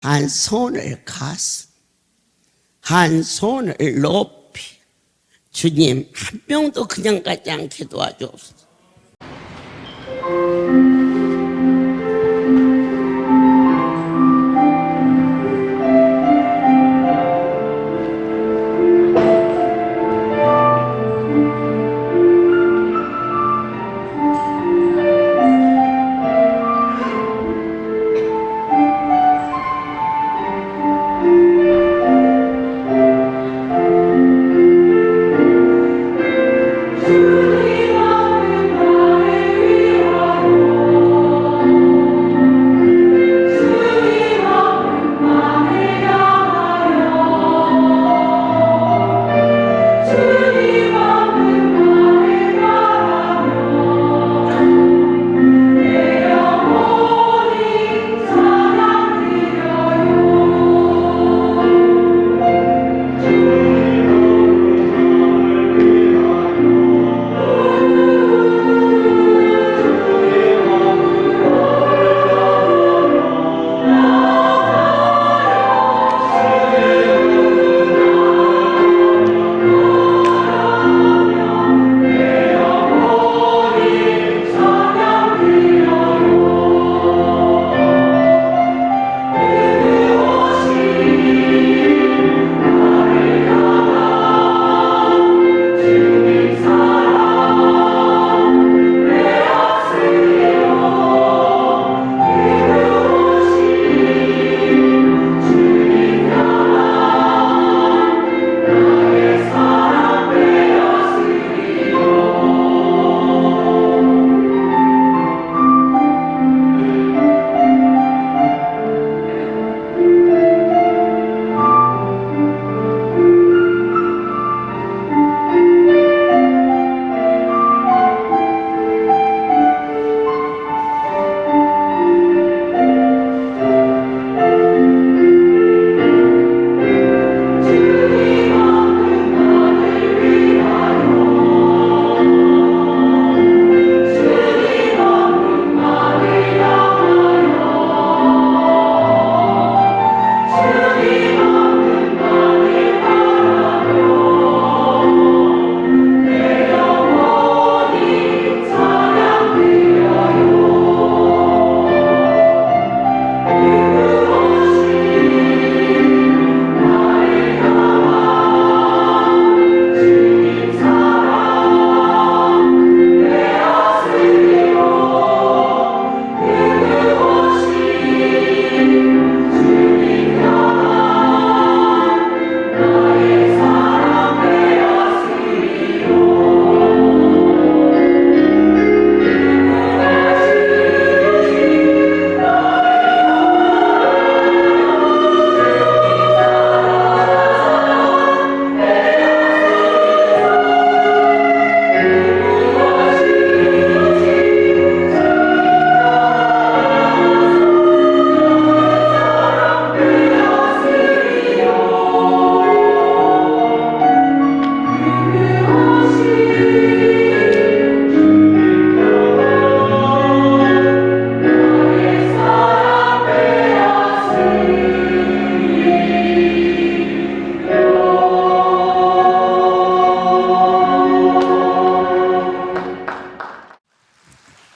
한 손을 가슴, 한 손을 높이, 주님 한 명도 그냥 가지 않게 도와주옵소서.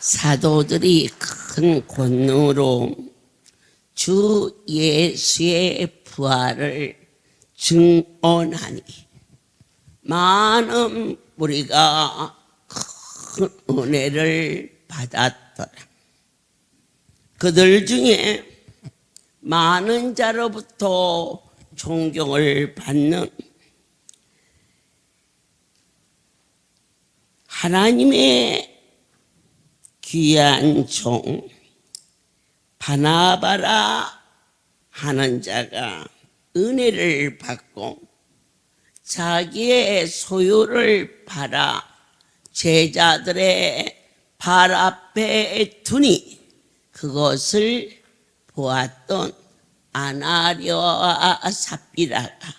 사도들이 큰 권능으로 주 예수의 부활을 증언하니 많은 우리가 큰 은혜를 받았더라. 그들 중에 많은 자로부터 존경을 받는 하나님의 귀한 종 바나바라 하는 자가 은혜를 받고 자기의 소유를 팔아 제자들의 발 앞에 두니 그것을 보았던 아나니아와 삽비라가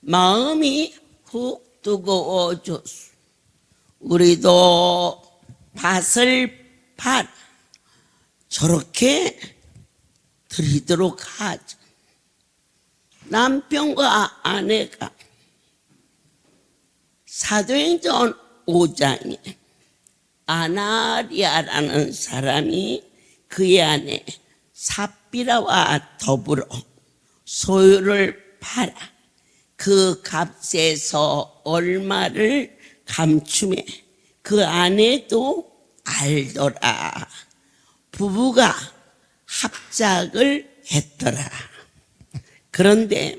마음이 훅 뜨거워졌소. 우리도 밭을 팔아 저렇게 드리도록 하죠. 남편과 아내가 사도행전 5장에 아나리아라는 사람이 그의 아내 삽비라와 더불어 소유를 팔아 그 값에서 얼마를 감춤해 그 아내도 알더라. 부부가 합작을 했더라. 그런데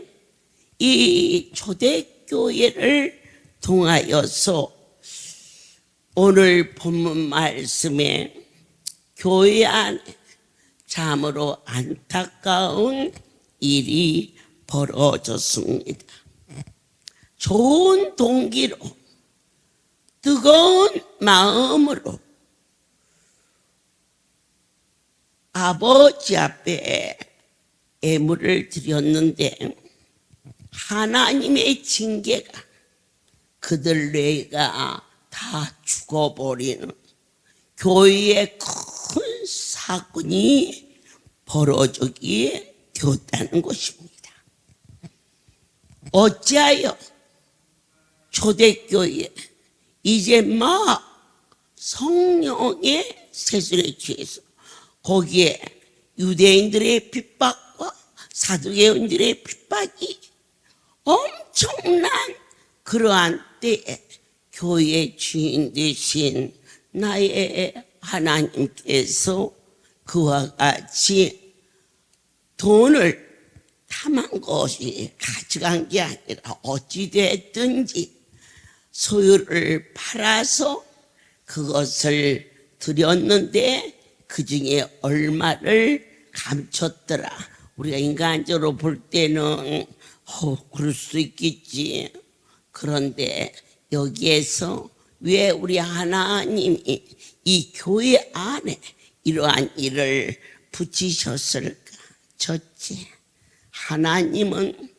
이 초대교회를 통하여서 오늘 본문 말씀에 교회 안에 참으로 안타까운 일이 벌어졌습니다. 좋은 동기로 뜨거운 마음으로 아버지 앞에 예물을 드렸는데 하나님의 징계가 그들 뇌가 다 죽어버리는 교회의 큰 사건이 벌어지게 되었다는 것입니다. 어찌하여 초대교회 이제 막 성령의 세술에 취해서 거기에 유대인들의 핍박과 사두개인들의 핍박이 엄청난 그러한 때에 교회의 주인 되신 나의 하나님께서 그와 같이 돈을 탐한 것이 가져간 게 아니라 어찌됐든지 소유를 팔아서 그것을 드렸는데 그 중에 얼마를 감췄더라. 우리가 인간적으로 볼 때는 그럴 수 있겠지. 그런데 여기에서 왜 우리 하나님이 이 교회 안에 이러한 일을 붙이셨을까? 첫째, 하나님은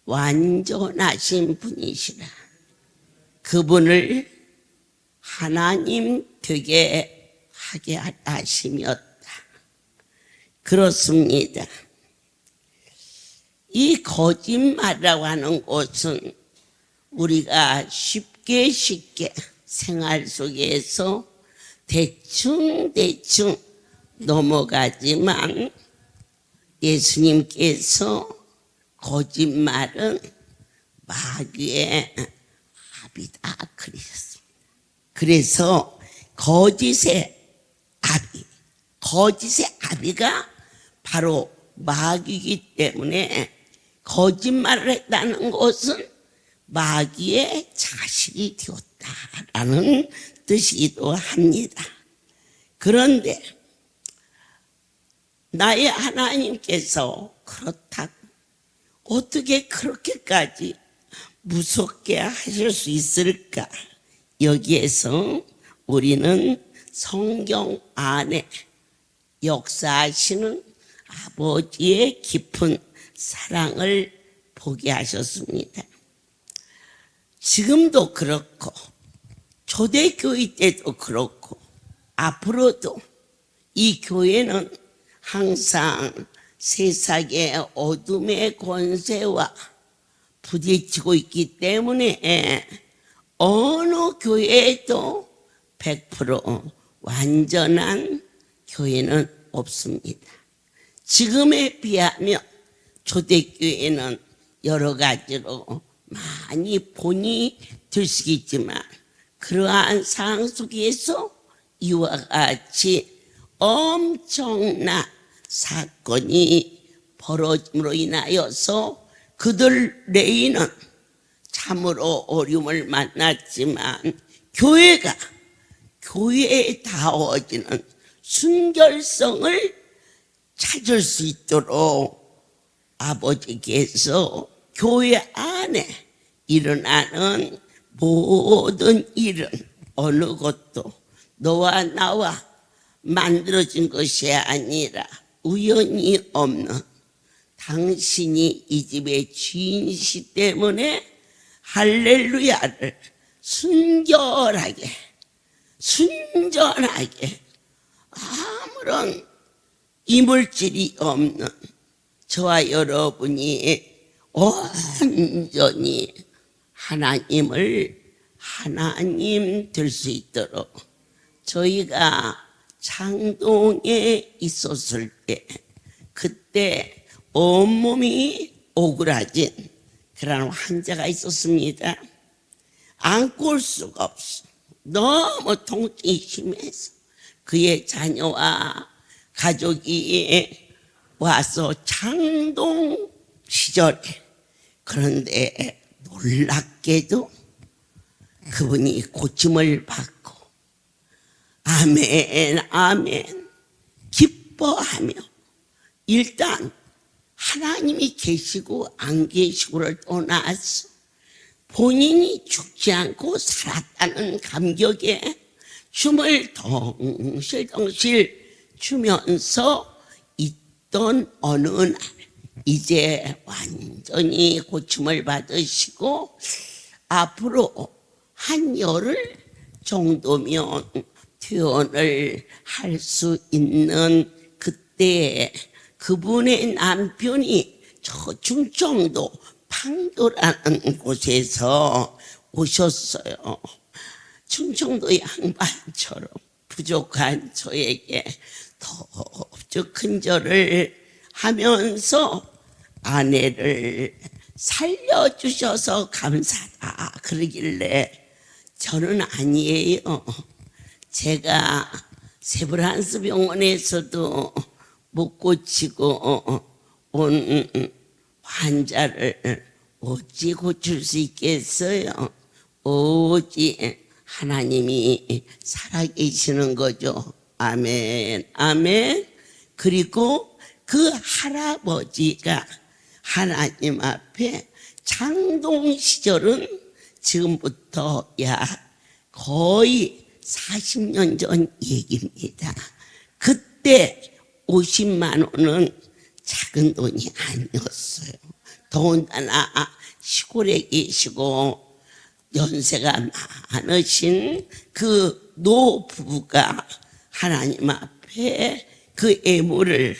완전하신 분이시라. 그분을 하나님 되게 하게 하심이었다. 그렇습니다. 이 거짓말이라고 하는 것은 우리가 쉽게 생활 속에서 대충 넘어가지만 예수님께서 거짓말은 마귀의 압이다 그러셨습니다. 그래서 거짓의 아비가 바로 마귀이기 때문에 거짓말을 했다는 것은 마귀의 자식이 되었다라는 뜻이기도 합니다. 그런데 나의 하나님께서 그렇다고 어떻게 그렇게까지 무섭게 하실 수 있을까? 여기에서 우리는 성경 안에 역사하시는 아버지의 깊은 사랑을 보게 하셨습니다. 지금도 그렇고 초대교회 때도 그렇고 앞으로도 이 교회는 항상 세상의 어둠의 권세와 부딪히고 있기 때문에 어느 교회에도 100% 완전한 교회는 없습니다. 지금에 비하면 초대교회는 여러 가지로 많이 본이 들수있지만 그러한 상황 속에서 이와 같이 엄청난 사건이 벌어짐으로 인하여서 그들 내에는 참으로 어려움을 만났지만 교회에 다워지는 순결성을 찾을 수 있도록 아버지께서 교회 안에 일어나는 모든 일은 어느 것도 너와 나와 만들어진 것이 아니라 우연히 없는 당신이 이 집의 주인이시 때문에 할렐루야를 순전하게 아무런 이물질이 없는 저와 여러분이 온전히 하나님을 하나님 될 수 있도록 저희가 창동에 있었을 때 그때 온몸이 오그라진 그런 환자가 있었습니다. 안고 올 수가 없어. 너무 통증이 심해서 그의 자녀와 가족이 와서 창동 시절에, 그런데 놀랍게도 그분이 고침을 받고 아멘 아멘 기뻐하며, 일단 하나님이 계시고 안 계시고를 떠나서 본인이 죽지 않고 살았다는 감격에 춤을 덩실덩실 추면서 있던 어느 날 이제 완전히 고침을 받으시고 앞으로 한 열흘 정도면 퇴원을 할 수 있는 그때 그분의 남편이 저 충청도 판교라는 곳에서 오셨어요. 충청도 양반처럼 부족한 저에게 더 큰절을 하면서 아내를 살려주셔서 감사하다 그러길래 저는 아니에요. 제가 세브란스 병원에서도 못 고치고 온 환자를 어찌 고칠 수 있겠어요? 오직 하나님이 살아계시는 거죠. 아멘 아멘. 그리고 그 할아버지가 하나님 앞에 창동 시절은 지금부터 약 거의 40년 전 얘기입니다. 그때 50만 원은 작은 돈이 아니었어요. 더군다나 시골에 계시고 연세가 많으신 그 노부부가 하나님 앞에 그 애물을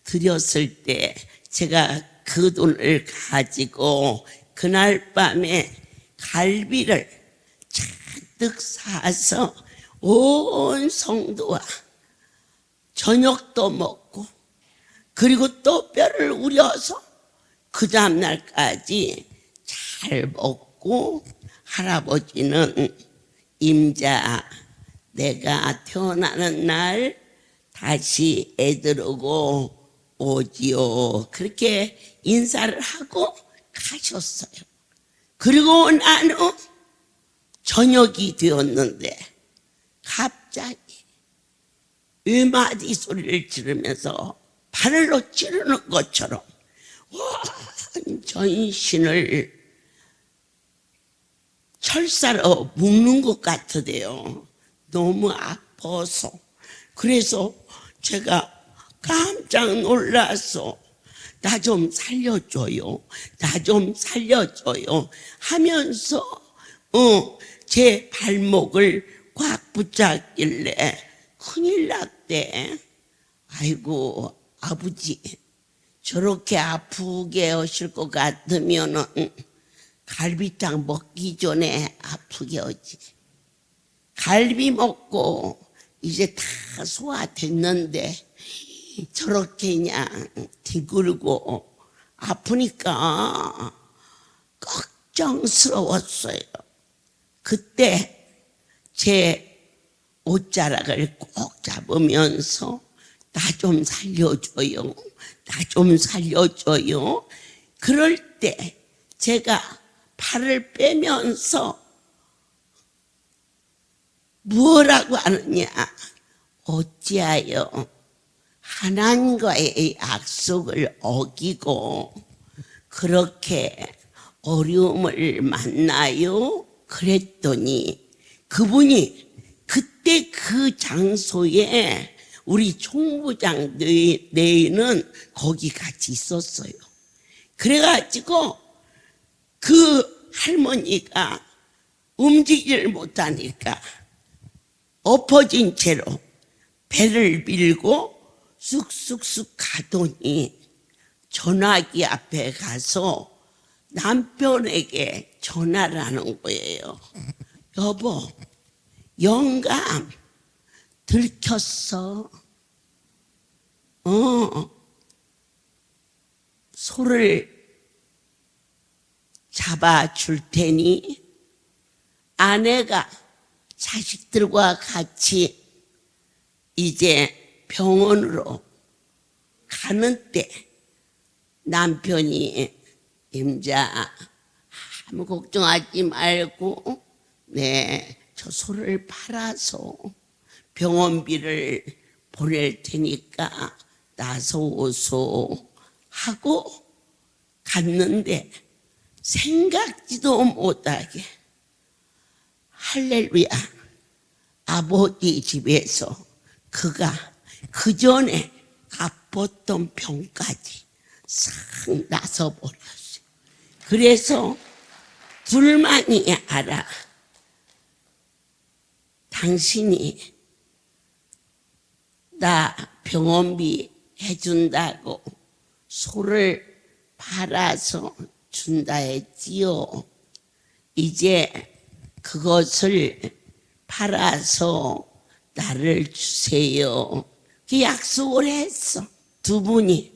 드렸을 때 제가 그 돈을 가지고 그날 밤에 갈비를 잔뜩 사서 온 성도와 저녁도 먹고 그리고 또 뼈를 우려서 그 다음날까지 잘 먹고, 할아버지는 임자 내가 태어나는 날 다시 애들 오고 오지요 그렇게 인사를 하고 가셨어요. 그리고 난 후 저녁이 되었는데 갑자기 외마디 소리를 지르면서 바늘로 찌르는 것처럼 전신을 철사로 묶는 것 같으대요. 너무 아파서. 그래서 제가 깜짝 놀라서 나 좀 살려줘요, 나 좀 살려줘요 하면서 제 발목을 꽉 붙잡길래 큰일 났대. 아이고 아버지, 저렇게 아프게 하실 것 같으면은 갈비탕 먹기 전에 아프게 하지. 갈비 먹고 이제 다 소화됐는데 저렇게 그냥 뒹굴고 아프니까 걱정스러웠어요. 그때 제 옷자락을 꼭 잡으면서 나 좀 살려줘요, 나 좀 살려줘요. 그럴 때 제가 팔을 빼면서 뭐라고 하느냐, 어찌하여 하나님과의 약속을 어기고 그렇게 어려움을 만나요? 그랬더니 그분이 그때 그 장소에 우리 총부장 내에는 거기 같이 있었어요. 그래가지고 그 할머니가 움직이질 못하니까 엎어진 채로 배를 밀고 쑥쑥쑥 가더니 전화기 앞에 가서 남편에게 전화를 하는 거예요. 여보, 영감 들켰어. 소를 잡아줄 테니 아내가 자식들과 같이 이제 병원으로 가는 때 남편이 임자 아무 걱정하지 말고 저 소를 팔아서 병원비를 보낼 테니까 나서 오소 하고 갔는데 생각지도 못하게 할렐루야 아버지 집에서 그가 그 전에 갚았던 병까지 싹 나서 버렸어요. 그래서 둘만이 알아. 당신이 나 병원비 해준다고 소를 팔아서 준다 했지요. 이제 그것을 팔아서 나를 주세요. 그 약속을 했어, 두 분이.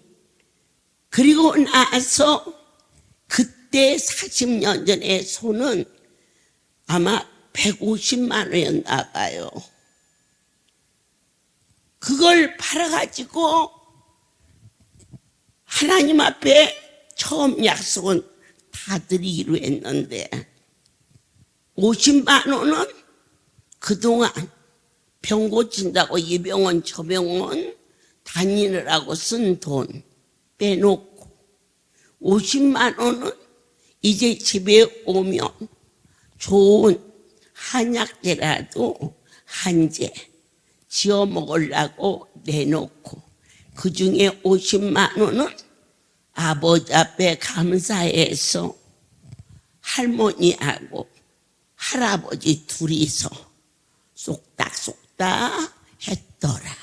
그리고 나서 그때 40년 전에 소는 아마 150만 원이었나 봐요. 그걸 팔아가지고 하나님 앞에 처음 약속은 다 드리기로 했는데 50만 원은 그동안 병 고친다고 이 병원 저 병원 다니느라고 쓴 돈 빼놓고 50만 원은 이제 집에 오면 좋은 한약재라도 한 재 지어 먹으려고 내놓고 그 중에 50만 원은 아버지 앞에 감사해서 할머니하고 할아버지 둘이서 쏙닥쏙닥 했더라.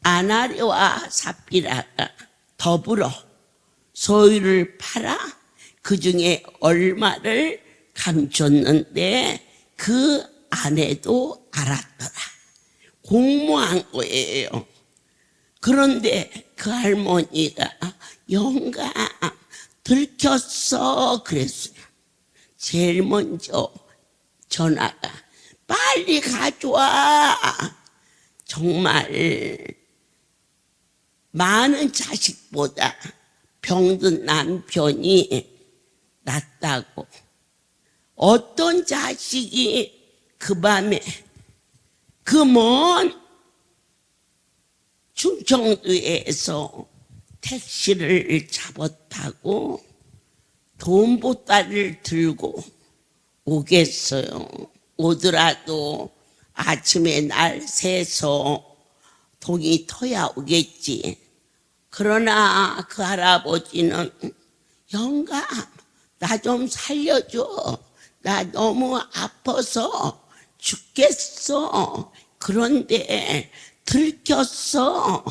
아나리와 사피라가 더불어 소유를 팔아 그 중에 얼마를 감췄는데 그 아내도 알았더라. 공모한 거예요. 그런데 그 할머니가 영감 들켰어 그랬어요. 제일 먼저 전화가 빨리 가져와. 정말 많은 자식보다 병든 남편이 낫다고. 어떤 자식이 그 밤에 그 먼 충청도에서 택시를 잡았다고 돈보따리를 들고 오겠어요. 오더라도 아침에 날 새서 동이 터야 오겠지. 그러나 그 할아버지는 영감 나 좀 살려줘. 나 너무 아파서 죽겠어. 그런데 들켰어.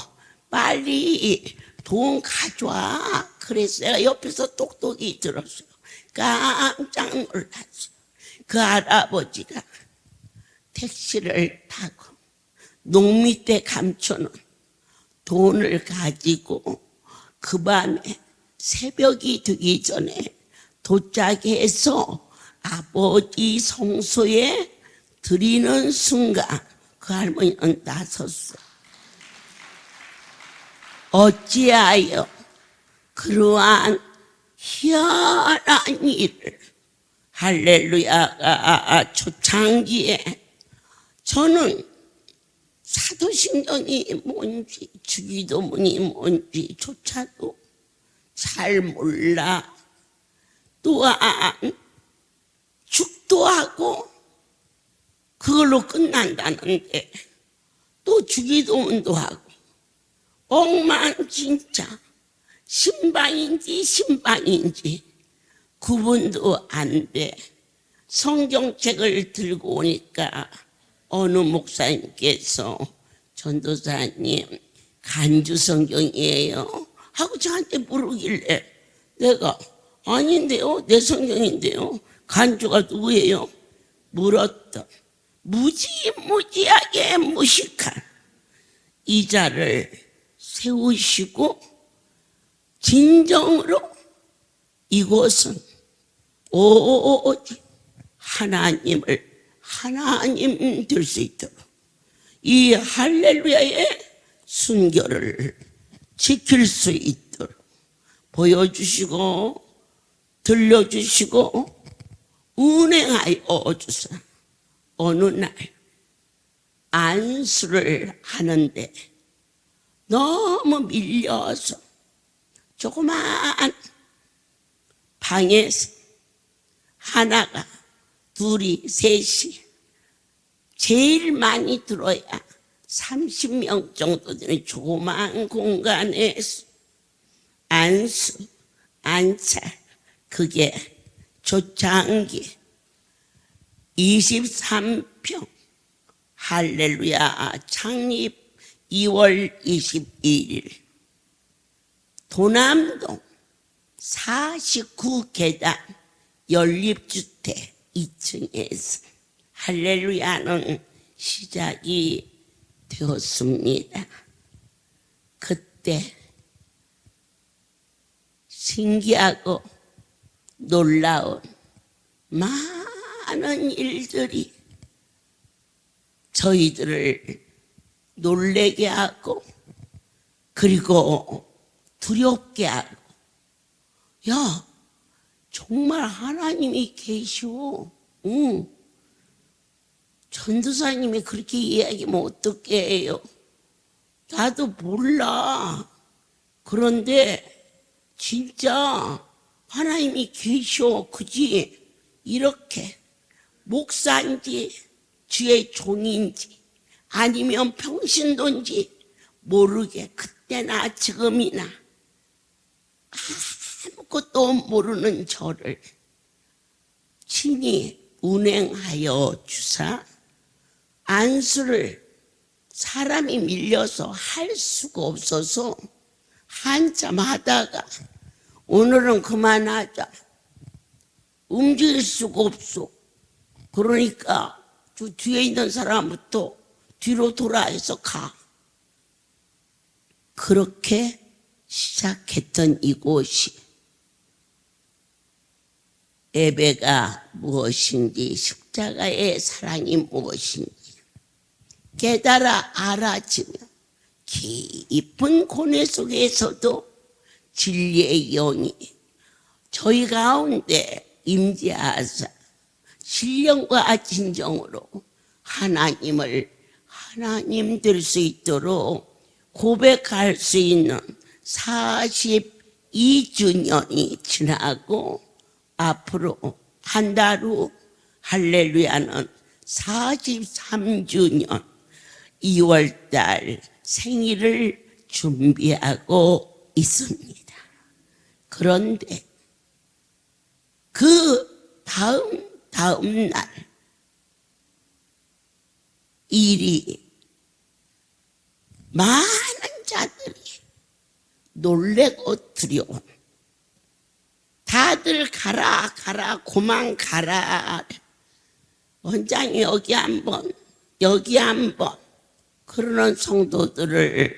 빨리 돈 가져와. 그래서 내가 옆에서 똑똑히 들었어요. 깜짝 놀랐어요. 그 할아버지가 택시를 타고 농 밑에 감춰놓은 돈을 가지고 그 밤에 새벽이 되기 전에 도착해서 아버지 성소에 드리는 순간 그 할머니는 나섰어. 어찌하여 그러한 희한한 일을 할렐루야가 초창기에 저는 사도신경이 뭔지 주기도문이 뭔지조차도 잘 몰라. 또한 축도하고 그걸로 끝난다는데 또 주기도문도 하고 엉망진짜 신방인지 구분도 안 돼. 성경책을 들고 오니까 어느 목사님께서 전도사님 간주 성경이에요 하고 저한테 물으길래 내가 아닌데요, 내 성경인데요. 간주가 누구예요? 물었던 무지무지하게 무식한 이자를 세우시고 진정으로 이곳은 오직 하나님을 하나님 될 수 있도록 이 할렐루야의 순결을 지킬 수 있도록 보여주시고 들려주시고 운행하여 주사. 어느 날 안수를 하는데 너무 밀려서 조그만 방에서 하나가 둘이 셋이 제일 많이 들어야 30명 정도 되는 조그만 공간에서 안수, 안찰, 그게 초창기 23평 할렐루야 창립 2월 21일 도남동 49계단 연립주택 2층에서 할렐루야는 시작이 되었습니다. 그때 신기하고 놀라운 많은 일들이 저희들을 놀래게 하고 그리고 두렵게 하고 야 정말 하나님이 계시오. 응. 전도사님이 그렇게 이야기하면 어떻게 해요? 나도 몰라. 그런데 진짜 하나님이 계셔. 그지? 이렇게 목사인지 주의 종인지 아니면 평신도인지 모르게 그때나 지금이나 아무것도 모르는 저를 친히 운행하여 주사 안수를 사람이 밀려서 할 수가 없어서 한참 하다가 오늘은 그만하자. 움직일 수가 없어. 그러니까 저 뒤에 있는 사람부터 뒤로 돌아해서 가. 그렇게 시작했던 이곳이 예배가 무엇인지 십자가의 사랑이 무엇인지 깨달아 알아지며 깊은 고뇌 속에서도 진리의 영이 저희 가운데 임재하사 신령과 진정으로 하나님을 하나님 될 수 있도록 고백할 수 있는 42주년이 지나고 앞으로 한 달 후 할렐루야는 43주년 2월달 생일을 준비하고 있습니다. 그런데 그 다음 날 일이 많은 자들이 놀래고 두려워. 다들 가라 고만 가라. 원장이 여기 한번 그러는 성도들을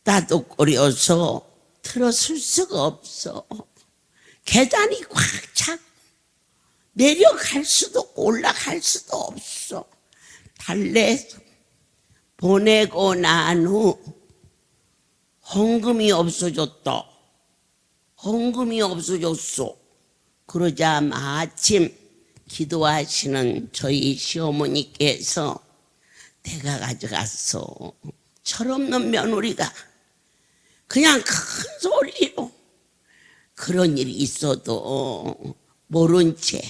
따독거려서 들어설 수가 없어. 계단이 꽉 차고 내려갈 수도 없고 올라갈 수도 없어. 달래서 보내고 난 후 헌금이 없어졌다. 헌금이 없어졌어. 그러자 마침 기도하시는 저희 시어머니께서 내가 가져갔어. 철없는 며느리가 그냥 큰 소리로 그런 일이 있어도 모른 채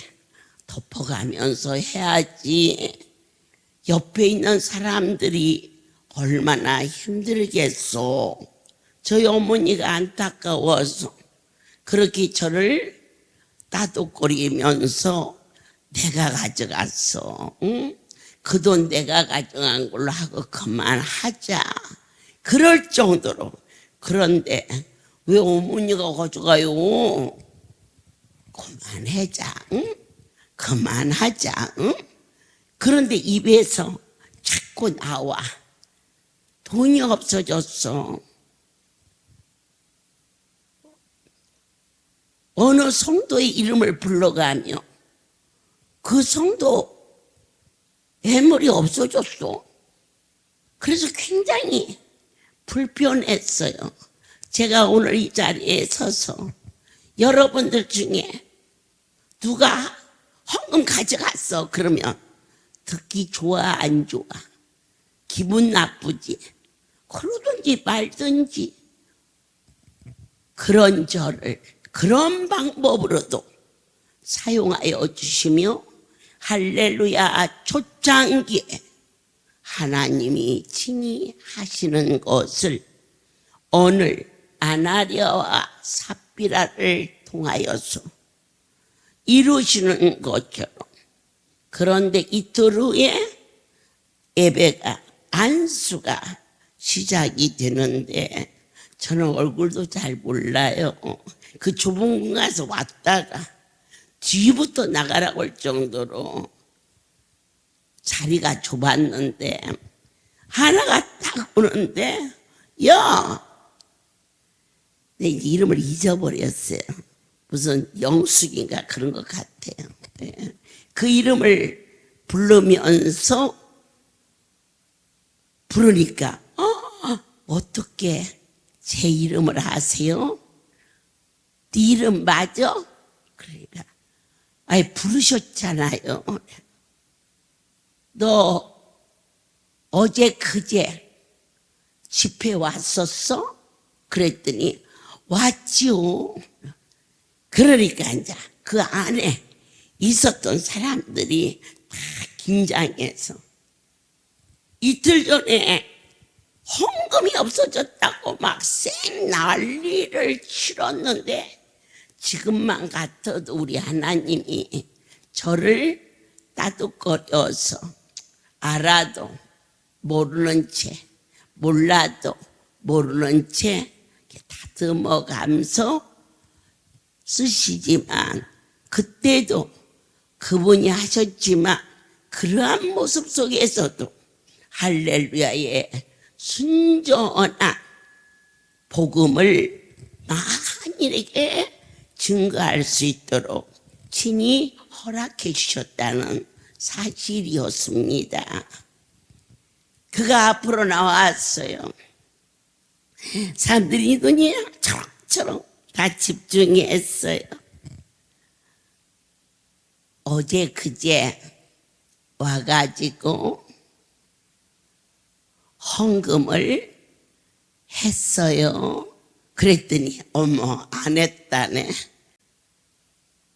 덮어가면서 해야지. 옆에 있는 사람들이 얼마나 힘들겠어. 저희 어머니가 안타까워서 그렇게 저를 따독거리면서 내가 가져갔어. 응? 그 돈 내가 가져간 걸로 하고 그만하자. 그럴 정도로. 그런데 왜 어머니가 가져가요? 그만하자, 응? 그만하자, 응? 그런데 입에서 자꾸 나와. 돈이 없어졌어. 어느 성도의 이름을 불러가며 그 성도 애물이 없어졌어. 그래서 굉장히 불편했어요. 제가 오늘 이 자리에 서서 여러분들 중에 누가 헌금 가져갔어 그러면 듣기 좋아 안 좋아? 기분 나쁘지? 그러든지 말든지 그런 저를 그런 방법으로도 사용하여 주시며 할렐루야 초창기에 하나님이 친히 하시는 것을 오늘 아나리아와 삽비라를 통하여서 이루시는 것처럼 그런데 이틀 후에 예배가 안수가 시작이 되는데 저는 얼굴도 잘 몰라요. 그 좁은 공간에서 왔다가 뒤부터 나가라고 할 정도로 자리가 좁았는데 하나가 딱 오는데 내 이름을 잊어버렸어요. 무슨 영숙인가 그런 것 같아요. 그 이름을 부르면서 부르니까 어떻게 제 이름을 아세요? 네 이름 맞아? 그러니까 부르셨잖아요. 너 어제 그제 집회 왔었어? 그랬더니 왔지요. 그러니까 이제 그 안에 있었던 사람들이 다 긴장해서 이틀 전에 헌금이 없어졌다고 막 쌩 난리를 치렀는데 지금만 같아도 우리 하나님이 저를 따뜻거려서 알아도 모르는 채 몰라도 모르는 채 다듬어가면서 쓰시지만 그때도 그분이 하셨지만 그러한 모습 속에서도 할렐루야의 순전한 복음을 만인에게 증거할 수 있도록 친히 허락해 주셨다는 사실이었습니다. 그가 앞으로 나왔어요. 사람들이 눈이 초록초록 다 집중했어요. 어제 그제 와가지고 헌금을 했어요. 그랬더니 어머 안 했다네.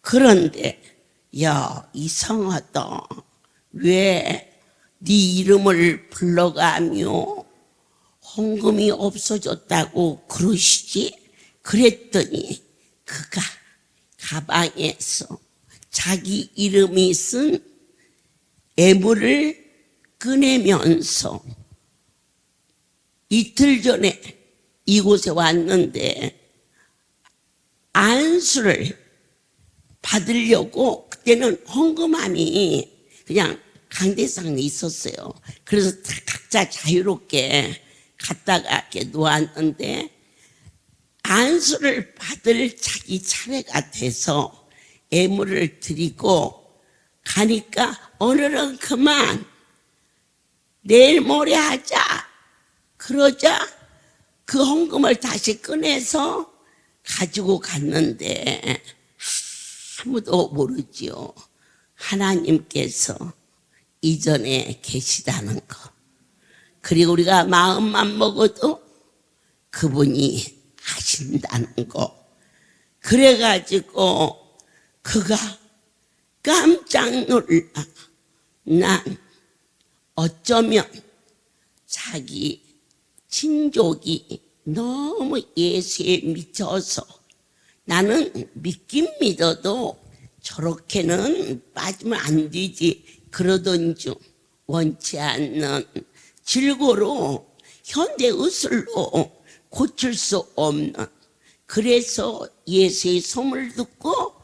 그런데 야 이상하다. 왜 네 이름을 불러가며 헌금이 없어졌다고 그러시지? 그랬더니 그가 가방에서 자기 이름이 쓴 애물을 꺼내면서 이틀 전에 이곳에 왔는데 안수를 받으려고 그때는 헌금함이 그냥 강대상에 있었어요. 그래서 각자 자유롭게 갖다가 이렇게 놓았는데 안수를 받을 자기 차례가 돼서 애물을 드리고 가니까 오늘은 그만 내일 모레 하자 그러자 그 헌금을 다시 꺼내서 가지고 갔는데 아무도 모르지요. 하나님께서 이전에 계시다는 거. 그리고 우리가 마음만 먹어도 그분이 하신다는 거. 그래가지고 그가 깜짝 놀라. 난 어쩌면 자기 친족이 너무 예수에 미쳐서 나는 믿긴 믿어도 저렇게는 빠지면 안 되지 그러던 중 원치 않는 질고로 현대 의술로 고칠 수 없는 그래서 예수의 소문을 듣고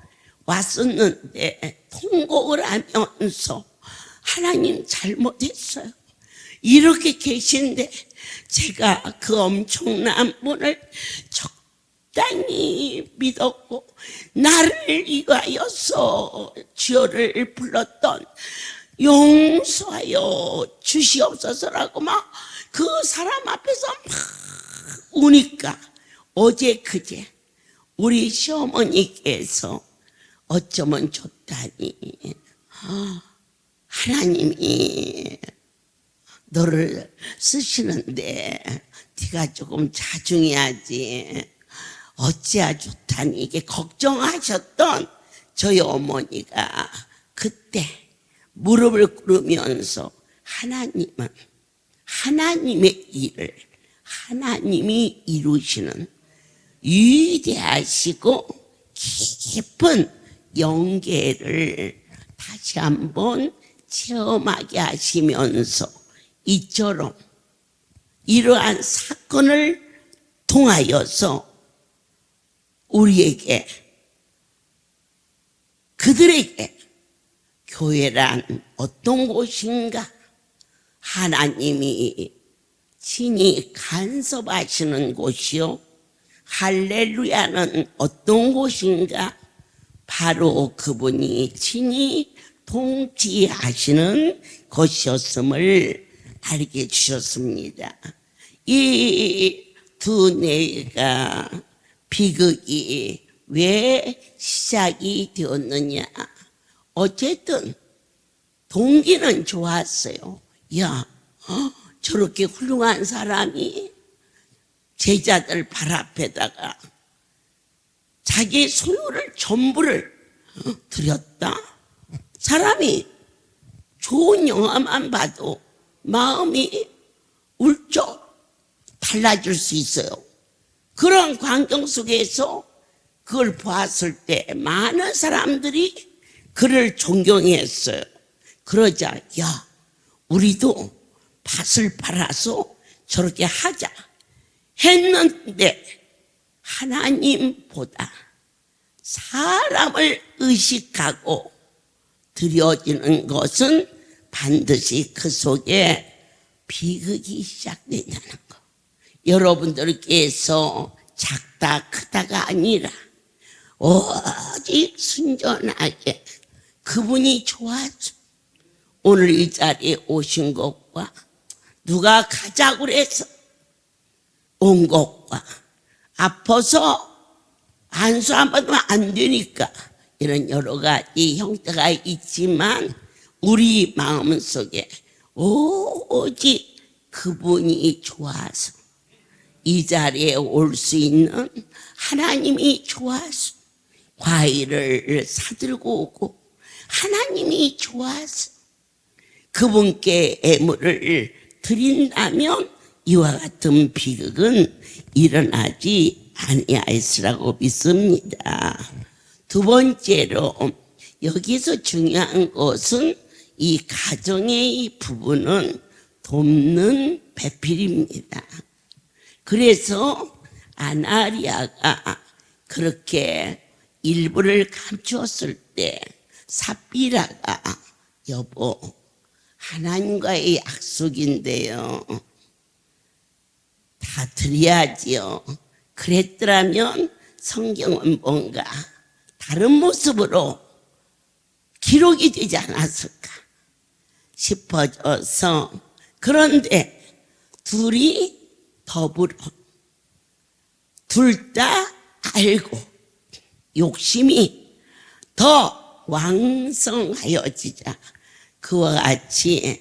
왔었는데 통곡을 하면서 하나님 잘못했어요. 이렇게 계신데 제가 그 엄청난 분을 적당히 믿었고 나를 위하여서 주여를 불렀던 용서하여 주시옵소서라고 막 그 사람 앞에서 막 우니까 어제 그제 우리 시어머니께서 어쩌면 좋다니 하나님이 너를 쓰시는데 네가 조금 자중해야지 어찌야 좋다니 이게 걱정하셨던 저희 어머니가 그때 무릎을 꿇으면서 하나님은 하나님의 일을 하나님이 이루시는 위대하시고 깊은 영계를 다시 한번 체험하게 하시면서 이처럼 이러한 사건을 통하여서 우리에게 그들에게 교회란 어떤 곳인가 하나님이 친히 간섭하시는 곳이요 할렐루야는 어떤 곳인가 바로 그분이 친히 통치하시는 것이었음을 알게 해주셨습니다. 이 두 내가 비극이 왜 시작이 되었느냐 어쨌든 동기는 좋았어요. 야 저렇게 훌륭한 사람이 제자들 발 앞에다가 자기 소유를 전부를 드렸다. 사람이 좋은 영화만 봐도 마음이 울적 달라질 수 있어요. 그런 광경 속에서 그걸 보았을 때 많은 사람들이 그를 존경했어요. 그러자 야 우리도 밭을 팔아서 저렇게 하자 했는데 하나님보다 사람을 의식하고 드려지는 것은 반드시 그 속에 비극이 시작된다는 거. 여러분들께서 작다 크다가 아니라 오직 순전하게 그분이 좋아서 오늘 이 자리에 오신 것과 누가 가자고 해서 온 것과 아파서 안수 안 받으면 안 되니까 이런 여러 가지 형태가 있지만 우리 마음속에 오직 그분이 좋아서 이 자리에 올 수 있는 하나님이 좋아서 과일을 사들고 오고 하나님이 좋아서 그분께 애물을 드린다면 이와 같은 비극은 일어나지 아니하였으라고 믿습니다. 두 번째로 여기서 중요한 것은 이 가정의 부분은 돕는 배필입니다. 그래서 아나리아가 그렇게 일부를 감추었을 때 삽비라가 여보 하나님과의 약속인데요 다 드려야지요. 그랬더라면 성경은 뭔가 다른 모습으로 기록이 되지 않았을까 싶어져서 그런데 둘이 더불어 둘 다 알고 욕심이 더 왕성하여지자 그와 같이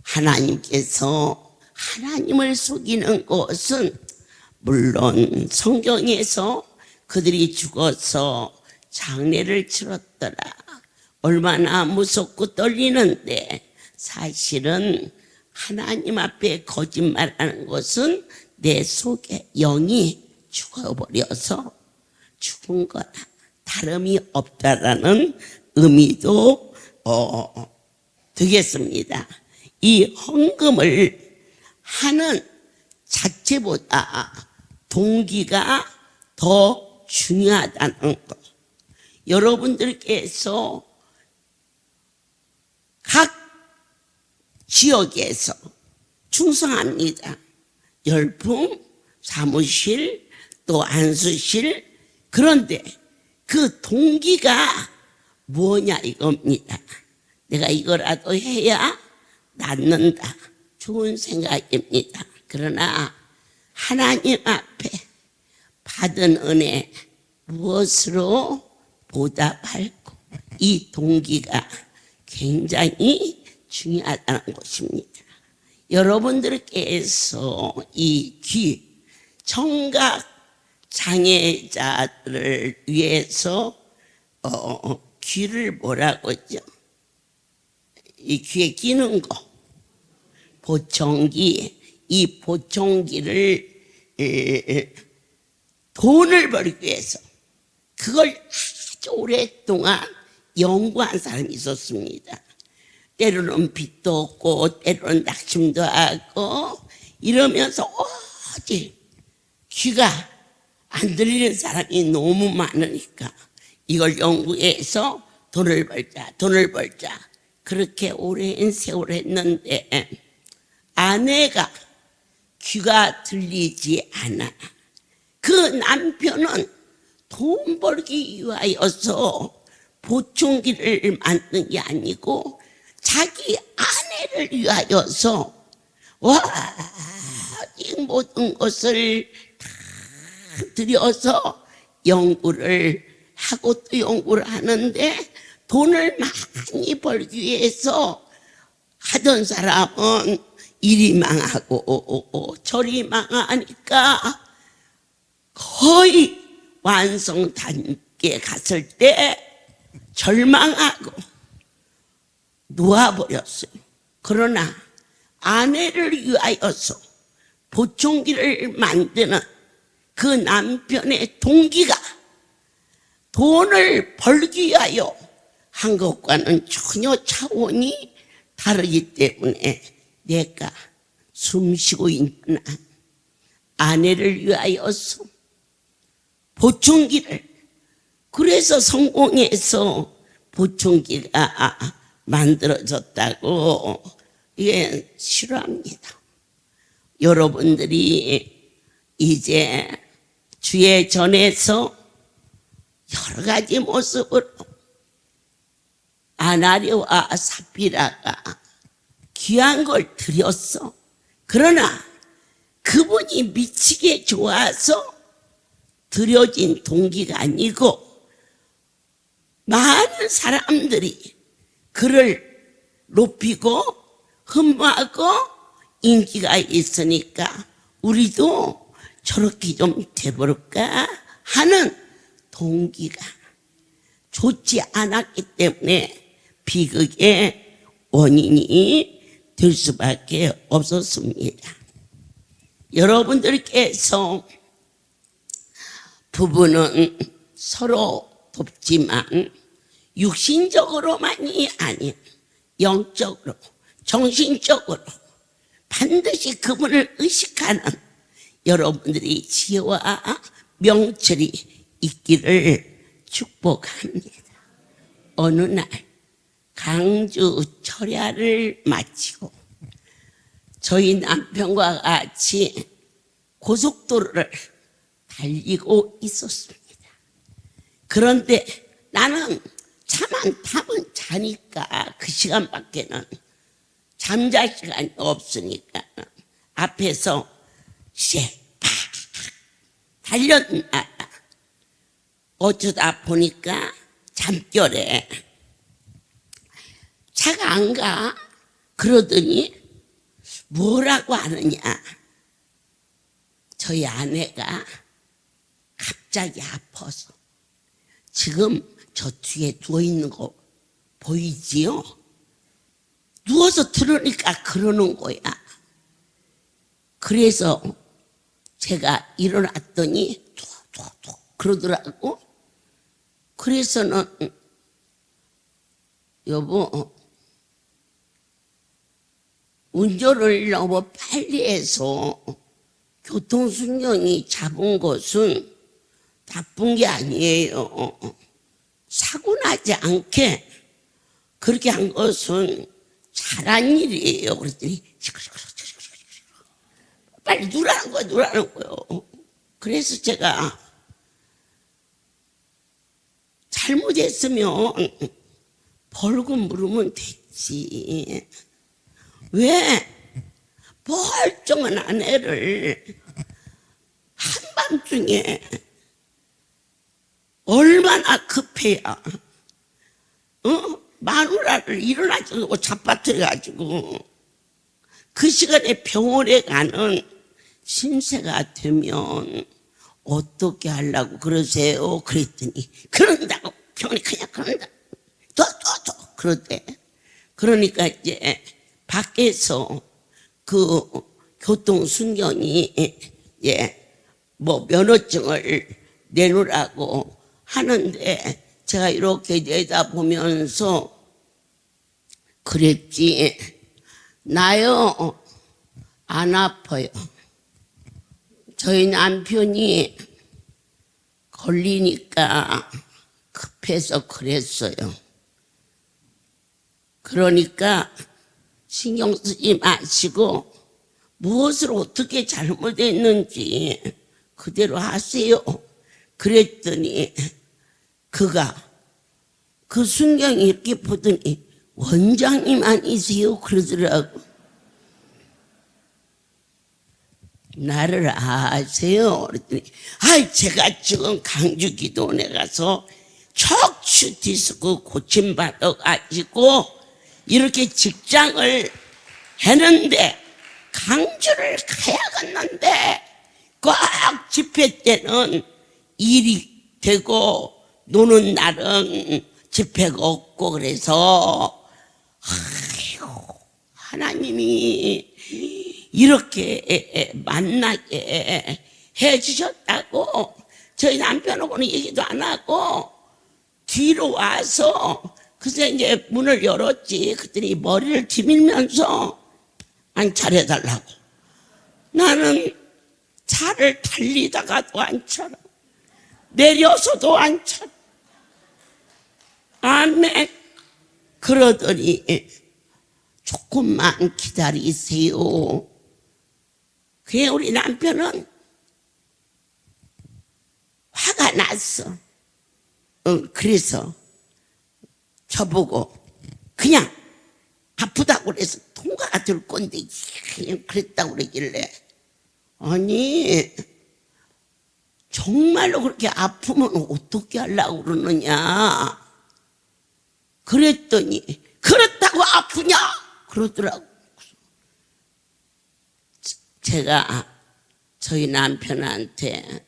하나님께서 하나님을 속이는 것은 물론 성경에서 그들이 죽어서 장례를 치렀더라 얼마나 무섭고 떨리는데 사실은 하나님 앞에 거짓말하는 것은 내 속에 영이 죽어버려서 죽은 거나 다름이 없다라는 의미도 되겠습니다. 이 헌금을 하는 자체보다 동기가 더 중요하다는 것. 여러분들께서 각 지역에서 충성합니다. 열풍, 사무실, 또 안수실. 그런데 그 동기가 뭐냐 이겁니다. 내가 이거라도 해야 낫는다. 좋은 생각입니다. 그러나 하나님 앞에 받은 은혜 무엇으로 보답할고, 이 동기가 굉장히 중요하다는 것입니다. 여러분들께서 이 귀, 청각 장애자들을 위해서 귀를 뭐라고 했죠? 이 귀에 끼는 거, 보청기. 이 보청기를 돈을 벌기 위해서 그걸 아주 오랫동안 연구한 사람이 있었습니다. 때로는 빚도 없고 때로는 낙심도 하고 이러면서 오직 귀가 안 들리는 사람이 너무 많으니까 이걸 연구해서 돈을 벌자 그렇게 오랜 세월 했는데 아내가 귀가 들리지 않아. 그 남편은 돈 벌기 위하여서 보청기를 만든 게 아니고 자기 아내를 위하여서 이 모든 것을 다 들여서 연구를 하고 또 연구를 하는데 돈을 많이 벌기 위해서 하던 사람은 이리 망하고 저리 망하니까 거의 완성 단계에 갔을 때 절망하고 놓아버렸어요. 그러나 아내를 위하여서 보청기를 만드는 그 남편의 동기가 돈을 벌기 위하여 한 것과는 전혀 차원이 다르기 때문에 내가 숨쉬고 있는 아내를 위하여서 보청기를, 그래서 성공해서 보청기가 만들어졌다고 이게 싫어합니다. 여러분들이 이제 주의 전에서 여러 가지 모습으로 아나리와 삽비라가 귀한 걸 드렸어. 그러나 그분이 미치게 좋아서 드려진 동기가 아니고 많은 사람들이 그를 높이고 흠모하고 인기가 있으니까 우리도 저렇게 좀 돼볼까 하는 동기가 좋지 않았기 때문에 비극의 원인이 될 수밖에 없었습니다. 여러분들께서 부부는 서로 돕지만 육신적으로만이 아닌 영적으로, 정신적으로 반드시 그분을 의식하는 여러분들이 지혜와 명철이 있기를 축복합니다. 어느 날 강주 철야를 마치고 저희 남편과 같이 고속도로를 달리고 있었습니다. 그런데 나는 잠 안 타면 자니까 그 시간밖에는 잠잘 시간이 없으니까 앞에서 팍 달렸나. 어쩌다 보니까 잠결에 차가 안 가. 그러더니 뭐라고 하느냐. 저희 아내가 갑자기 아파서 지금 저 뒤에 누워있는 거 보이지요? 누워서 들으니까 그러는 거야. 그래서 제가 일어났더니 툭툭툭 그러더라고. 그래서는 여보, 운전을 너무 빨리 해서 교통순경이 잡은 것은 나쁜 게 아니에요. 사고 나지 않게 그렇게 한 것은 잘한 일이에요. 그랬더니 빨리 누라는 거예요. 그래서 제가 잘못했으면 벌금 물으면 됐지. 왜 멀쩡한 아내를 한밤중에 얼마나 급해야 마누라를 일어나지 않고 잡아뜨려가지고 그 시간에 병원에 가는 신세가 되면 어떻게 하려고 그러세요? 그랬더니 그런다고 병원에 그냥 그런다. 또 그러대. 그러니까 이제 밖에서 그 교통순경이 뭐 면허증을 내놓으라고 하는데 제가 이렇게 내다보면서 그랬지. 나요 안 아파요. 저희 남편이 걸리니까 급해서 그랬어요. 그러니까 신경 쓰지 마시고 무엇을 어떻게 잘못했는지 그대로 하세요. 그랬더니 그가 그 순경이 이렇게 보더니 원장님 아니세요? 그러더라고. 나를 아세요? 그랬더니 제가 지금 강주 기도원에 가서 척추 디스크 고침받아가지고 이렇게 직장을 했는데 강주를 가야겠는데 꼭 집회 때는 일이 되고 노는 날은 집회가 없고 그래서 하나님이 이렇게 만나게 해주셨다고 저희 남편하고는 얘기도 안 하고 뒤로 와서 그래서 이제 문을 열었지. 그랬더니 머리를 뒤밀면서 안 차려달라고. 나는 차를 달리다가도 안 차려. 내려서도 안 차려. 아멘. 그러더니 조금만 기다리세요. 그게 우리 남편은 화가 났어. 그래서 저보고 그냥 아프다고 그래서 통과가 될 건데 그냥 그랬다고 그러길래 아니 정말로 그렇게 아프면 어떻게 하려고 그러느냐 그랬더니 그렇다고 아프냐 그러더라고. 제가 저희 남편한테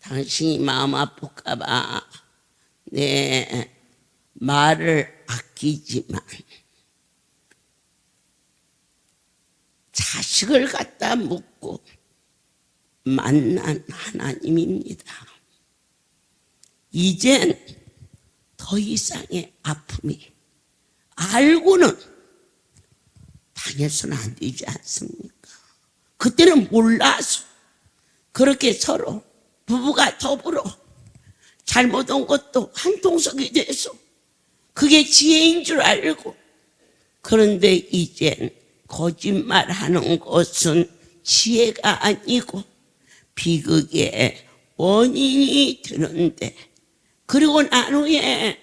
당신이 마음 아플까 봐 내 말을 아끼지만 자식을 갖다 묻고 만난 하나님입니다. 이젠 더 이상의 아픔이 알고는 당해서는 안 되지 않습니까? 그때는 몰라서 그렇게 서로 부부가 더불어 잘못 온 것도 한 통속이 돼서 그게 지혜인 줄 알고 그런데 이젠 거짓말하는 것은 지혜가 아니고 비극의 원인이 되는데 그리고 난 후에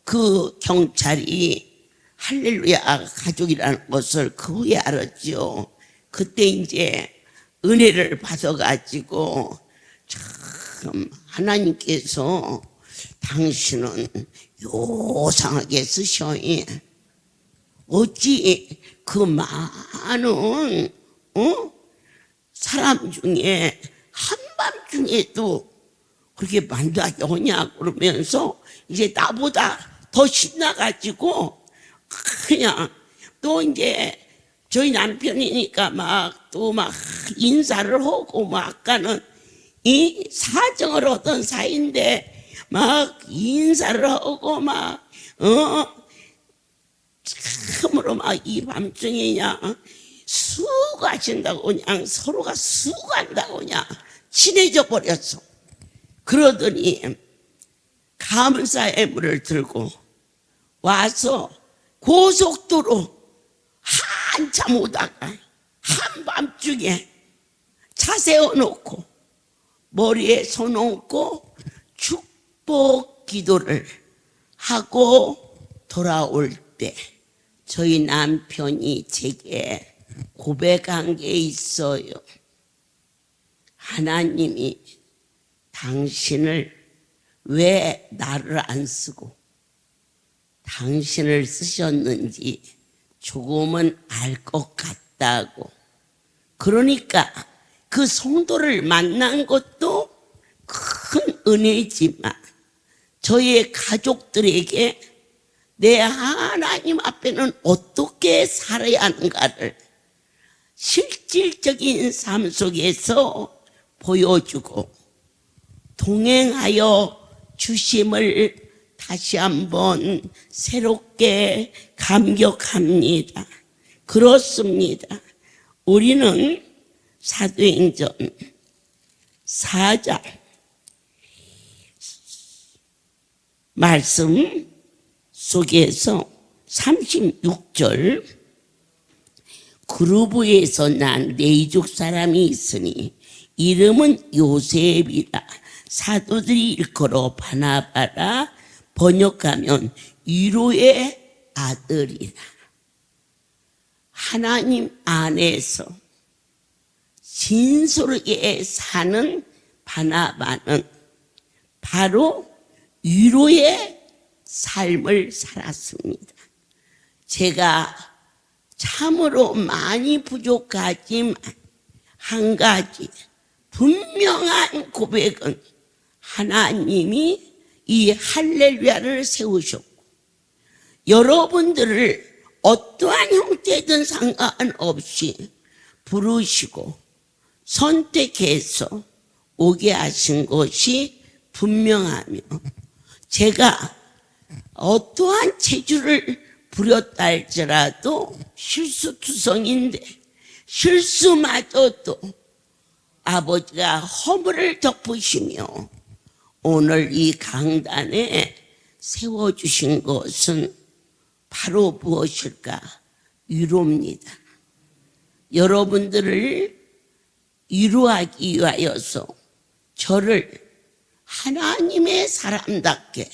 그 경찰이 할렐루야 가족이라는 것을 그 후에 알았죠. 그때 이제 은혜를 받아가지고 참 하나님께서 당신은 요상하게 쓰셔. 어찌 그 많은 사람 중에 한밤중에도 그렇게 만나게 오냐 그러면서 이제 나보다 더 신나가지고 그냥 또 이제 저희 남편이니까 막 또 막 인사를 하고 막 아까는 이 사정을 얻은 사이인데 막 인사를 하고 막 참으로 막 이 밤중이냐 수고하신다고 그냥 서로가 수고한다고 그냥 친해져 버렸어. 그러더니 감사의 물을 들고 와서 고속도로 한참 오다가 한밤중에 차 세워놓고 머리에 손 얹고 축복 기도를 하고 돌아올 때 저희 남편이 제게 고백한 게 있어요. 하나님이 당신을 왜 나를 안 쓰고 당신을 쓰셨는지 조금은 알 것 같다고. 그러니까 그 성도를 만난 것도 큰 은혜지만 저희 가족들에게 내 하나님 앞에는 어떻게 살아야 하는가를 실질적인 삶 속에서 보여주고 동행하여 주심을 다시 한번 새롭게 감격합니다. 그렇습니다. 우리는 사도행전 4장 말씀 속에서 36절 그루브에서 난 레이족 사람이 있으니 이름은 요셉이라 사도들이 일컬어 바나바라 번역하면 위로의 아들이라. 하나님 안에서 진솔하게 사는 바나바는 바로 위로의 삶을 살았습니다. 제가 참으로 많이 부족하지만 한 가지 분명한 고백은 하나님이 이 할렐루야를 세우셨고 여러분들을 어떠한 형태든 상관없이 부르시고 선택해서 오게 하신 것이 분명하며 제가 어떠한 재주를 부렸다 할지라도 실수투성인데 실수마저도 아버지가 허물을 덮으시며 오늘 이 강단에 세워주신 것은 바로 무엇일까? 위로입니다. 여러분들을 위로하기 위하여서 저를 하나님의 사람답게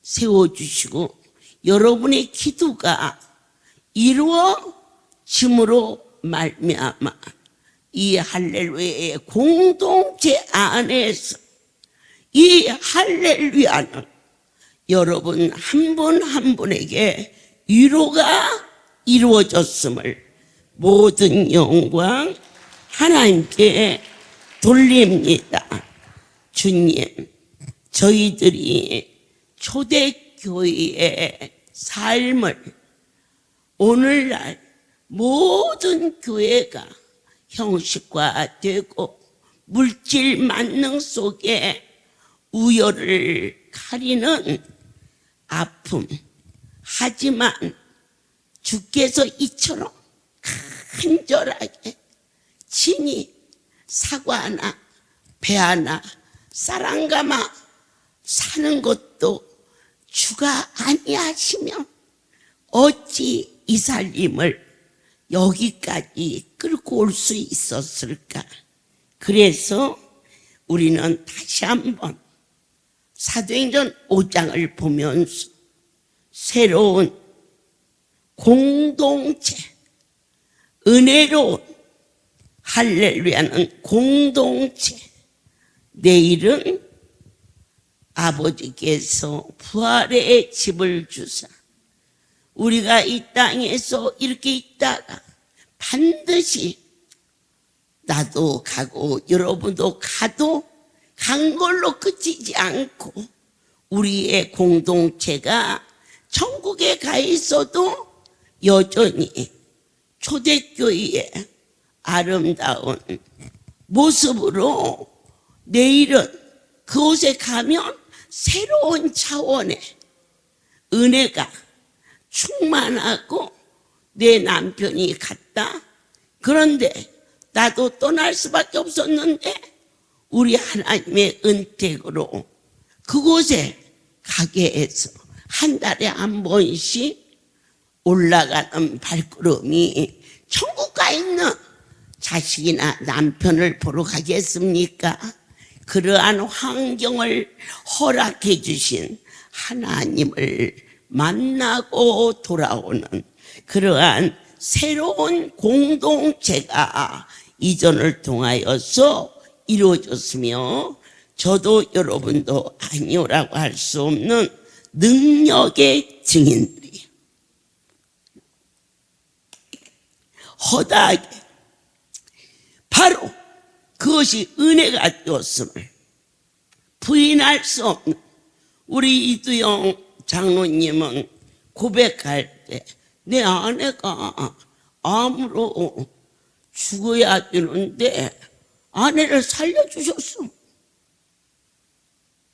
세워주시고 여러분의 기도가 이루어짐으로 말미암아 이 할렐루야의 공동체 안에서 이 할렐루야는 여러분 한 분 한 분에게 위로가 이루어졌음을 모든 영광 하나님께 돌립니다. 주님, 저희들이 초대교회의 삶을 오늘날 모든 교회가 형식화되고 물질 만능 속에 우열을 가리는 아픔, 하지만 주께서 이처럼 간절하게 친히 사과 하나 배 하나 쌀 한 가마 사는 것도 주가 아니하시면 어찌 이 살림을 여기까지 끌고 올 수 있었을까? 그래서 우리는 다시 한번 사도행전 5장을 보면서 새로운 공동체, 은혜로운 할렐루야는 공동체. 내일은 아버지께서 부활의 집을 주사 우리가 이 땅에서 이렇게 있다가 반드시 나도 가고 여러분도 가도 간 걸로 그치지 않고 우리의 공동체가 천국에 가 있어도 여전히 초대교회의 아름다운 모습으로 내일은 그곳에 가면 새로운 차원의 은혜가 충만하고 내 남편이 갔다. 그런데 나도 떠날 수밖에 없었는데 우리 하나님의 은택으로 그곳에 가게에서 한 달에 한 번씩 올라가는 발걸음이 천국 가 있는 자식이나 남편을 보러 가겠습니까? 그러한 환경을 허락해 주신 하나님을 만나고 돌아오는 그러한 새로운 공동체가 이전을 통하여서 이루어졌으며, 저도 여러분도 아니오라고 할 수 없는 능력의 증인들이 허다하게 바로 그것이 은혜가 되었음을 부인할 수 없는 우리 이두영 장로님은 고백할 때 내 아내가 암으로 죽어야 되는데 아내를 살려주셨어.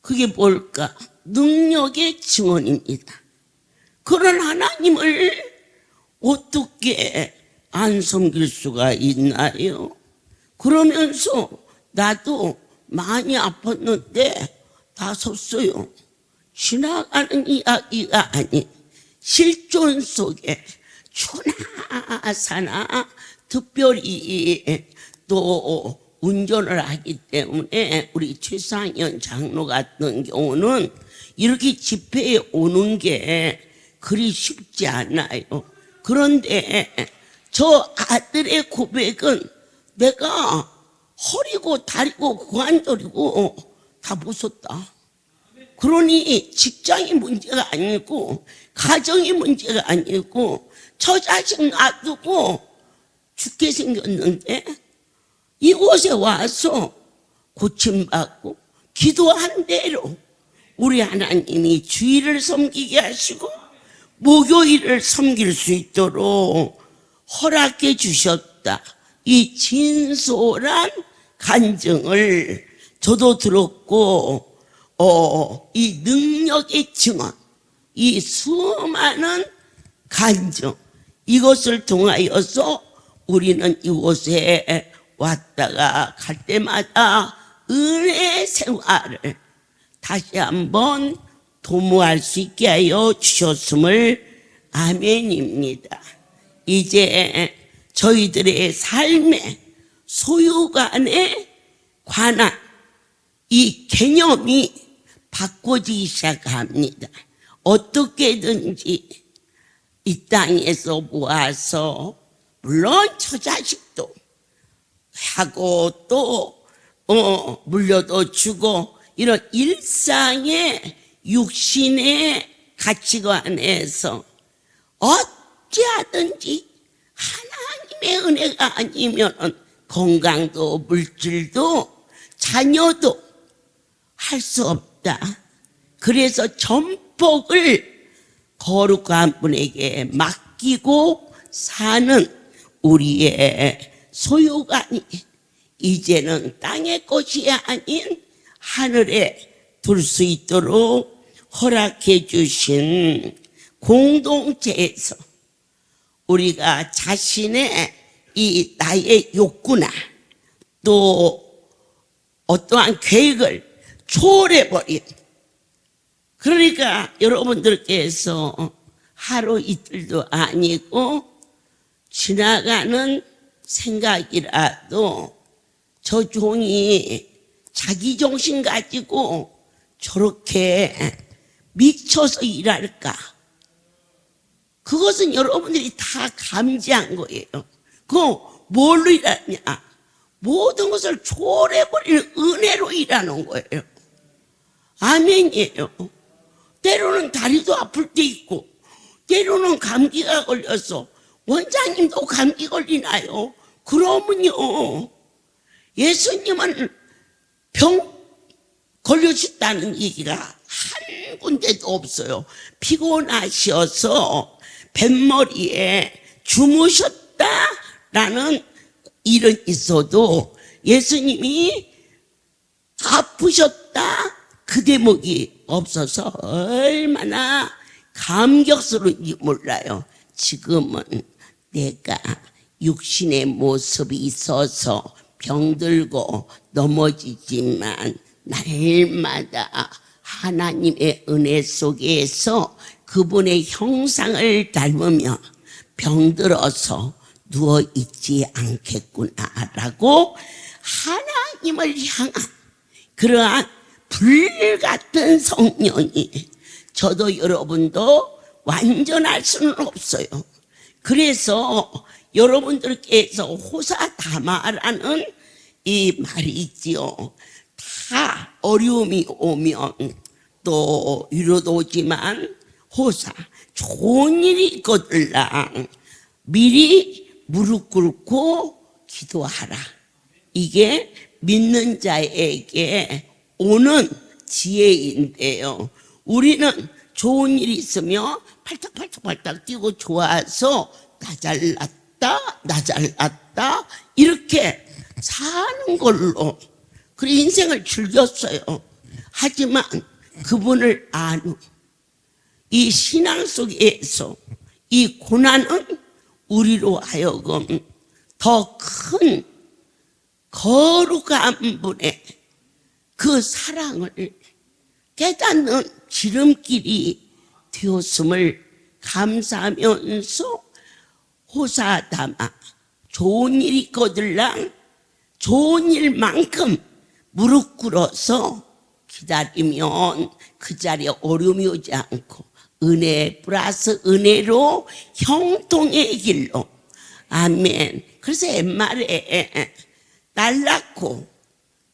그게 뭘까? 능력의 증언입니다. 그런 하나님을 어떻게 안 섬길 수가 있나요? 그러면서 나도 많이 아팠는데 다 섰어요. 지나가는 이야기가 아닌 실존 속에 초나사나 특별히 또 운전을 하기 때문에 우리 최상현 장로 같은 경우는 이렇게 집회에 오는 게 그리 쉽지 않아요. 그런데 저 아들의 고백은 내가 허리고 다리고 고관절이고 다 부쉈다. 그러니 직장이 문제가 아니고 가정이 문제가 아니고 저 자식 놔두고 죽게 생겼는데 이곳에 와서 고침받고 기도한 대로 우리 하나님이 주일을 섬기게 하시고 목요일을 섬길 수 있도록 허락해 주셨다. 이 진솔한 간증을 저도 들었고 이 능력의 증언, 이 수많은 간증, 이것을 통하여서 우리는 이곳에 왔다가 갈 때마다 은혜의 생활을 다시 한번 도모할 수 있게 하여 주셨음을 아멘입니다. 이제 저희들의 삶의 소유관에 관한 이 개념이 바꿔지기 시작합니다. 어떻게든지 이 땅에서 모아서 물론 저 자식도 하고 또 물려도 주고 이런 일상의 육신의 가치관에서 어찌하든지 하나님의 은혜가 아니면 건강도 물질도 자녀도 할 수 없다. 그래서 전복을 거룩한 분에게 맡기고 사는 우리의 소유관이 이제는 땅의 것이 아닌 하늘에 둘 수 있도록 허락해 주신 공동체에서 우리가 자신의 이 나의 욕구나 또 어떠한 계획을 초월해버린, 그러니까 여러분들께서 하루 이틀도 아니고 지나가는 생각이라도 저 종이 자기 정신 가지고 저렇게 미쳐서 일할까? 그것은 여러분들이 다 감지한 거예요. 그거 뭘로 일하냐? 모든 것을 초월해버리는 은혜로 일하는 거예요. 아멘이에요. 때로는 다리도 아플 때 있고 때로는 감기가 걸려서 원장님도 감기 걸리나요? 그러면요, 예수님은 병 걸려주셨다는 얘기가 한 군데도 없어요. 피곤하셔서 뱃머리에 주무셨다라는 일은 있어도 예수님이 아프셨다 그 대목이 없어서 얼마나 감격스러운지 몰라요. 지금은 내가 육신의 모습이 있어서 병들고 넘어지지만 날마다 하나님의 은혜 속에서 그분의 형상을 닮으며 병들어서 누워있지 않겠구나라고 하나님을 향한 그러한 불같은 성령이, 저도 여러분도 완전할 수는 없어요. 그래서 여러분들께서 호사다마라는 이 말이 있지요. 다 어려움이 오면 또 위로도 오지만 호사, 좋은 일이 있거들랑 미리 무릎 꿇고 기도하라. 이게 믿는 자에게 오는 지혜인데요. 우리는 좋은 일이 있으면 팔딱팔딱 뛰고 좋아서 나 잘났다 이렇게 사는 걸로 그래 인생을 즐겼어요. 하지만 그분을 아는 이 신앙 속에서 이 고난은 우리로 하여금 더 큰 거룩한 분의 그 사랑을 깨닫는 지름길이 되었음을 감사하면서 호사다마, 좋은 일이 있거들랑 좋은 일만큼 무릎 꿇어서 기다리면 그 자리에 어려움이 오지 않고 은혜 플러스 은혜로 형통의 길로. 아멘. 그래서 옛말에 딸 낳고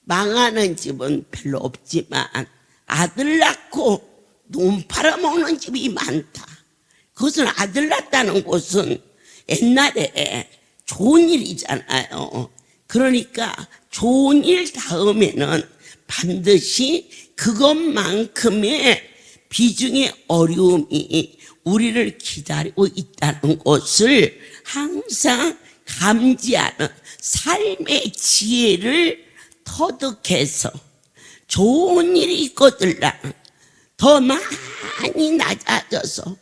망하는 집은 별로 없지만 아들 낳고 돈 팔아먹는 집이 많다. 그것은 아들 낳았다는 것은 옛날에 좋은 일이잖아요. 그러니까 좋은 일 다음에는 반드시 그것만큼의 비중의 어려움이 우리를 기다리고 있다는 것을 항상 감지하는 삶의 지혜를 터득해서 좋은 일이 있거들랑 더 많이 낮아져서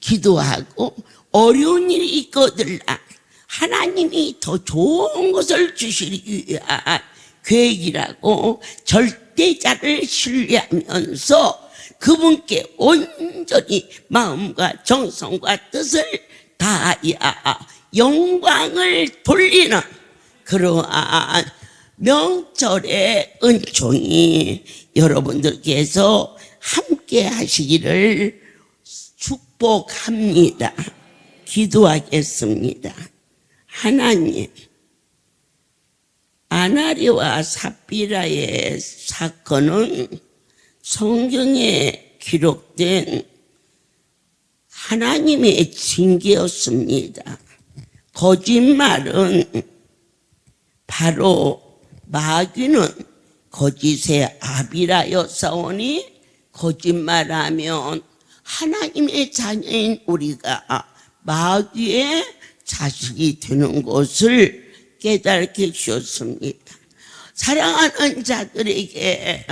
기도하고 어려운 일이 있거들랑 하나님이 더 좋은 것을 주시기 위한 계획이라고 절대자를 신뢰하면서 그분께 온전히 마음과 정성과 뜻을 다하여 영광을 돌리는 그러한 명절의 은총이 여러분들께서 함께 하시기를 축복합니다. 기도하겠습니다. 하나님, 아나리와 삽비라의 사건은 성경에 기록된 하나님의 징계였습니다. 거짓말은 바로 마귀는 거짓의 아비라였사오니 거짓말하면 하나님의 자녀인 우리가 마귀의 자식이 되는 것을 깨닫게 주셨습니다. 사랑하는 자들에게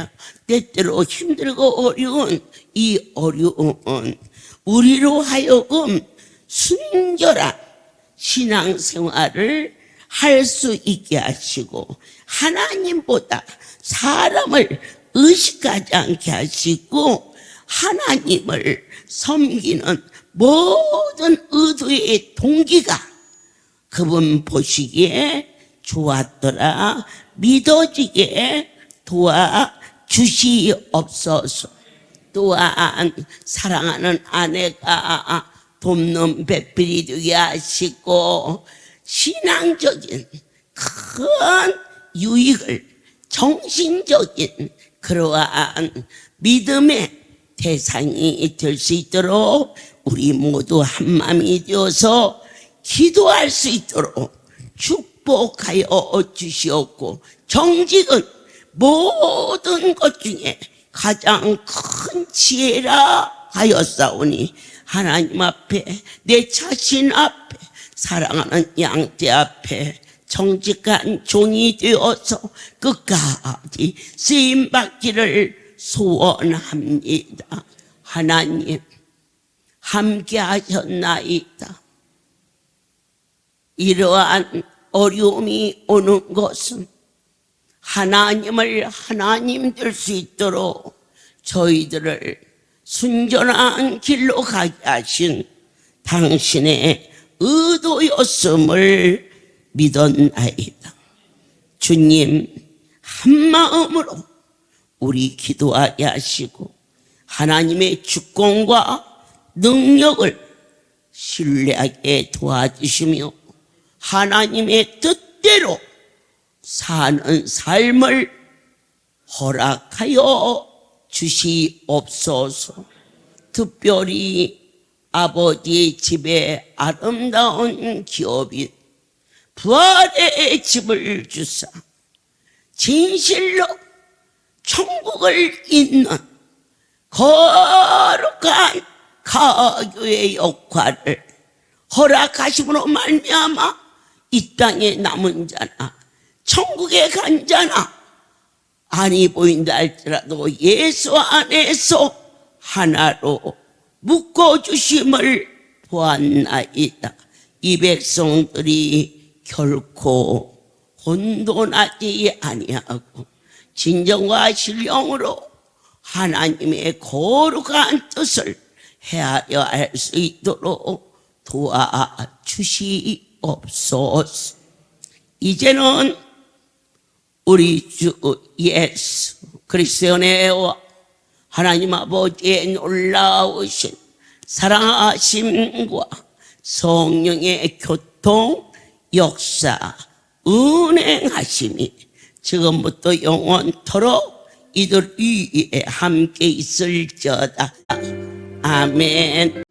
때때로 힘들고 어려운 이 어려움은 우리로 하여금 순결한 신앙생활을 할 수 있게 하시고 하나님보다 사람을 의식하지 않게 하시고 하나님을 섬기는 모든 의도의 동기가 그분 보시기에 좋았더라 믿어지게 도와주시옵소서. 또한 사랑하는 아내가 돕는 배필이 되게 하시고 신앙적인 큰 유익을 정신적인 그러한 믿음의 대상이 될 수 있도록 우리 모두 한마음이 되어서 기도할 수 있도록 축복하여 주시옵고 정직은 모든 것 중에 가장 큰 지혜라 하였사오니 하나님 앞에 내 자신 앞에 사랑하는 양떼 앞에 정직한 종이 되어서 끝까지 쓰임받기를 소원합니다. 하나님 함께 하셨나이다. 이러한 어려움이 오는 것은 하나님을 하나님 될 수 있도록 저희들을 순전한 길로 가게 하신 당신의 의도였음을 믿었나이다. 주님, 한마음으로 우리 기도하게 하시고 하나님의 주권과 능력을 신뢰하게 도와주시며 하나님의 뜻대로 사는 삶을 허락하여 주시옵소서. 특별히 아버지의 집에 아름다운 기업인 부활의 집을 주사 진실로 천국을 잇는 거룩한 가교의 역할을 허락하심으로 말미암아 이 땅에 남은 자나 천국에 간 자나 아니 보인다 할지라도 예수 안에서 하나로 묶어주심을 보았나이다. 이 백성들이 결코 혼돈하지 아니하고 진정과 신령으로 하나님의 거룩한 뜻을 헤아려 할 수 있도록 도와주시옵소서. 이제는 우리 주 예수 그리스도의 은혜와 하나님 아버지의 놀라우신 사랑하심과 성령의 교통 역사 은행하심이 지금부터 영원토록 이들 위에 함께 있을지어다. 아멘.